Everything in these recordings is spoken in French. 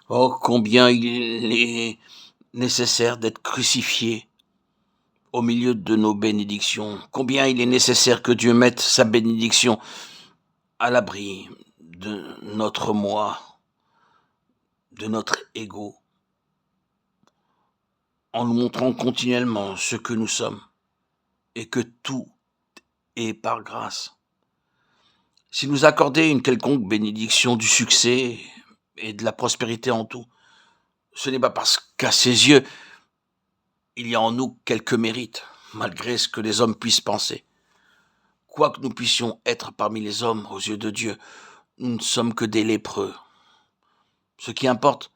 Oh, combien il est nécessaire d'être crucifié au milieu de nos bénédictions. Combien il est nécessaire que Dieu mette sa bénédiction à l'abri de notre moi, de notre ego, en nous montrant continuellement ce que nous sommes et que tout est par grâce. S'il nous accordait une quelconque bénédiction du succès et de la prospérité en tout, ce n'est pas parce qu'à ses yeux, il y a en nous quelques mérites, malgré ce que les hommes puissent penser. Quoi que nous puissions être parmi les hommes aux yeux de Dieu, nous ne sommes que des lépreux. Ce qui importe,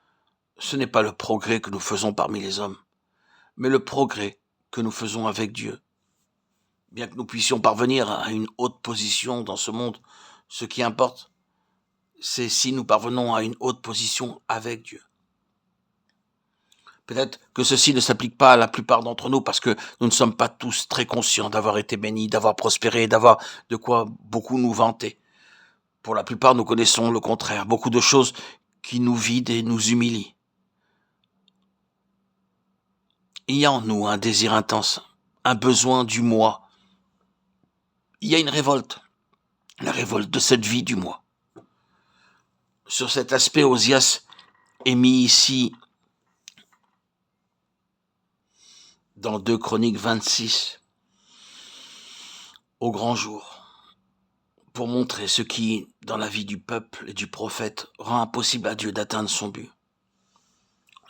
ce n'est pas le progrès que nous faisons parmi les hommes, mais le progrès que nous faisons avec Dieu. Bien que nous puissions parvenir à une haute position dans ce monde, ce qui importe, c'est si nous parvenons à une haute position avec Dieu. Peut-être que ceci ne s'applique pas à la plupart d'entre nous parce que nous ne sommes pas tous très conscients d'avoir été bénis, d'avoir prospéré, d'avoir de quoi beaucoup nous vanter. Pour la plupart, nous connaissons le contraire, beaucoup de choses qui nous vident et nous humilient. Il y a en nous un désir intense, un besoin du moi. Il y a une révolte, la révolte de cette vie du moi. Sur cet aspect, Osias est mis ici dans 2 Chroniques 26, au grand jour, pour montrer ce qui, dans la vie du peuple et du prophète, rend impossible à Dieu d'atteindre son but.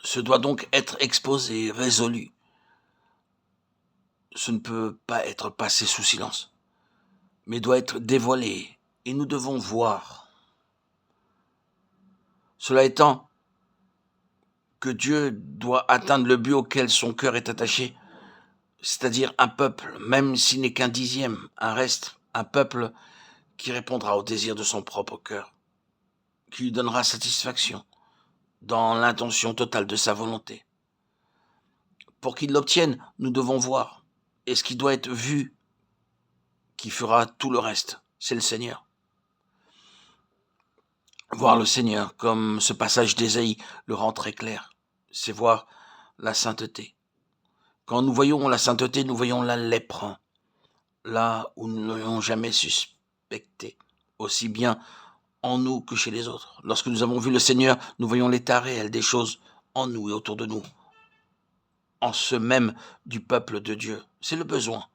Ce doit donc être exposé, résolu. Ce ne peut pas être passé sous silence, mais doit être dévoilé, et nous devons voir. Cela étant, que Dieu doit atteindre le but auquel son cœur est attaché, c'est-à-dire un peuple, même s'il n'est qu'un dixième, un reste, un peuple qui répondra au désir de son propre cœur, qui lui donnera satisfaction dans l'intention totale de sa volonté. Pour qu'il l'obtienne, nous devons voir, et ce qui doit être vu, qui fera tout le reste, c'est le Seigneur. Voir le Seigneur, comme ce passage d'Ésaïe le rend très clair, c'est voir la sainteté. Quand nous voyons la sainteté, nous voyons la lèpre, là où nous ne l'avons jamais suspecté, aussi bien en nous que chez les autres. Lorsque nous avons vu le Seigneur, nous voyons l'état réel des choses en nous et autour de nous, en ce même du peuple de Dieu. C'est le besoin.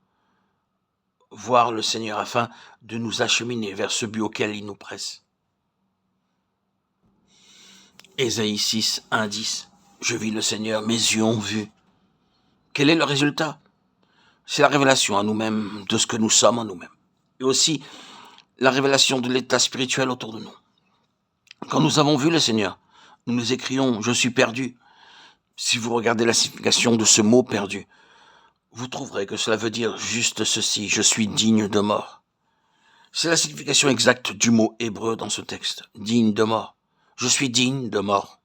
Voir le Seigneur afin de nous acheminer vers ce but auquel il nous presse. Ésaïe 6, 1, 10. Je vis le Seigneur, mes yeux ont vu. Quel est le résultat? C'est la révélation à nous-mêmes de ce que nous sommes en nous-mêmes. Et aussi la révélation de l'état spirituel autour de nous. Quand nous avons vu le Seigneur, nous nous écrions « Je suis perdu ». Si vous regardez la signification de ce mot « perdu », vous trouverez que cela veut dire juste ceci « Je suis digne de mort ». C'est la signification exacte du mot hébreu dans ce texte, digne de mort. Je suis digne de mort.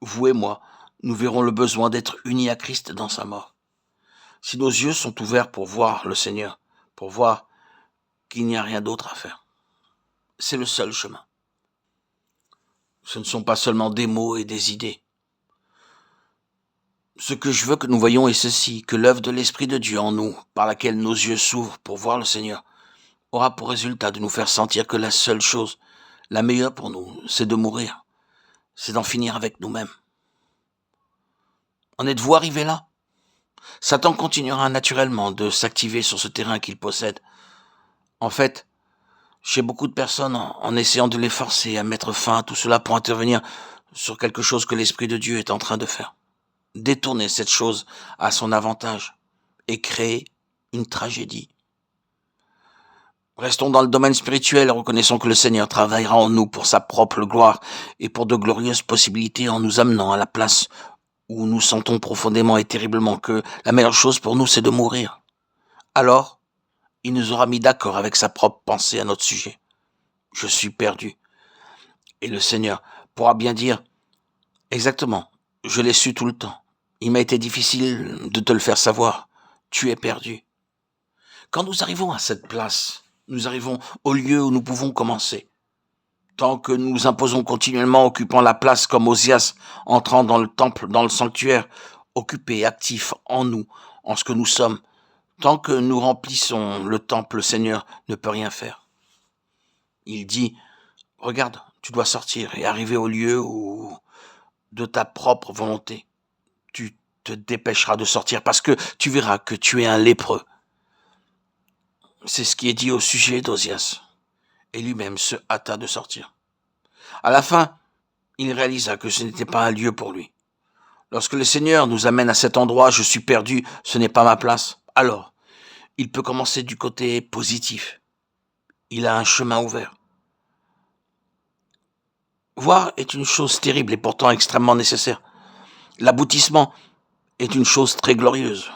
Vous et moi, nous verrons le besoin d'être unis à Christ dans sa mort. Si nos yeux sont ouverts pour voir le Seigneur, pour voir qu'il n'y a rien d'autre à faire, c'est le seul chemin. Ce ne sont pas seulement des mots et des idées. Ce que je veux que nous voyions est ceci, que l'œuvre de l'Esprit de Dieu en nous, par laquelle nos yeux s'ouvrent pour voir le Seigneur, aura pour résultat de nous faire sentir que la seule chose, la meilleure pour nous, c'est de mourir. C'est d'en finir avec nous-mêmes. En êtes-vous arrivé là? Satan continuera naturellement de s'activer sur ce terrain qu'il possède. En fait, chez beaucoup de personnes, en essayant de les forcer à mettre fin à tout cela pour intervenir sur quelque chose que l'Esprit de Dieu est en train de faire. Détourner cette chose à son avantage et créer une tragédie. Restons dans le domaine spirituel et reconnaissons que le Seigneur travaillera en nous pour sa propre gloire et pour de glorieuses possibilités en nous amenant à la place où nous sentons profondément et terriblement que la meilleure chose pour nous, c'est de mourir. Alors, il nous aura mis d'accord avec sa propre pensée à notre sujet. Je suis perdu. Et le Seigneur pourra bien dire, exactement, je l'ai su tout le temps. Il m'a été difficile de te le faire savoir. Tu es perdu. Quand nous arrivons à cette place, nous arrivons au lieu où nous pouvons commencer. Tant que nous nous imposons continuellement, occupant la place comme Osias, entrant dans le temple, dans le sanctuaire, occupés, actifs en nous, en ce que nous sommes, tant que nous remplissons le temple, le Seigneur ne peut rien faire. Il dit, regarde, tu dois sortir et arriver au lieu où, de ta propre volonté, tu te dépêcheras de sortir parce que tu verras que tu es un lépreux. C'est ce qui est dit au sujet d'Osias. Et lui-même se hâta de sortir. À la fin, il réalisa que ce n'était pas un lieu pour lui. Lorsque le Seigneur nous amène à cet endroit, je suis perdu, ce n'est pas ma place. Alors, il peut commencer du côté positif. Il a un chemin ouvert. Voir est une chose terrible et pourtant extrêmement nécessaire. L'aboutissement est une chose très glorieuse.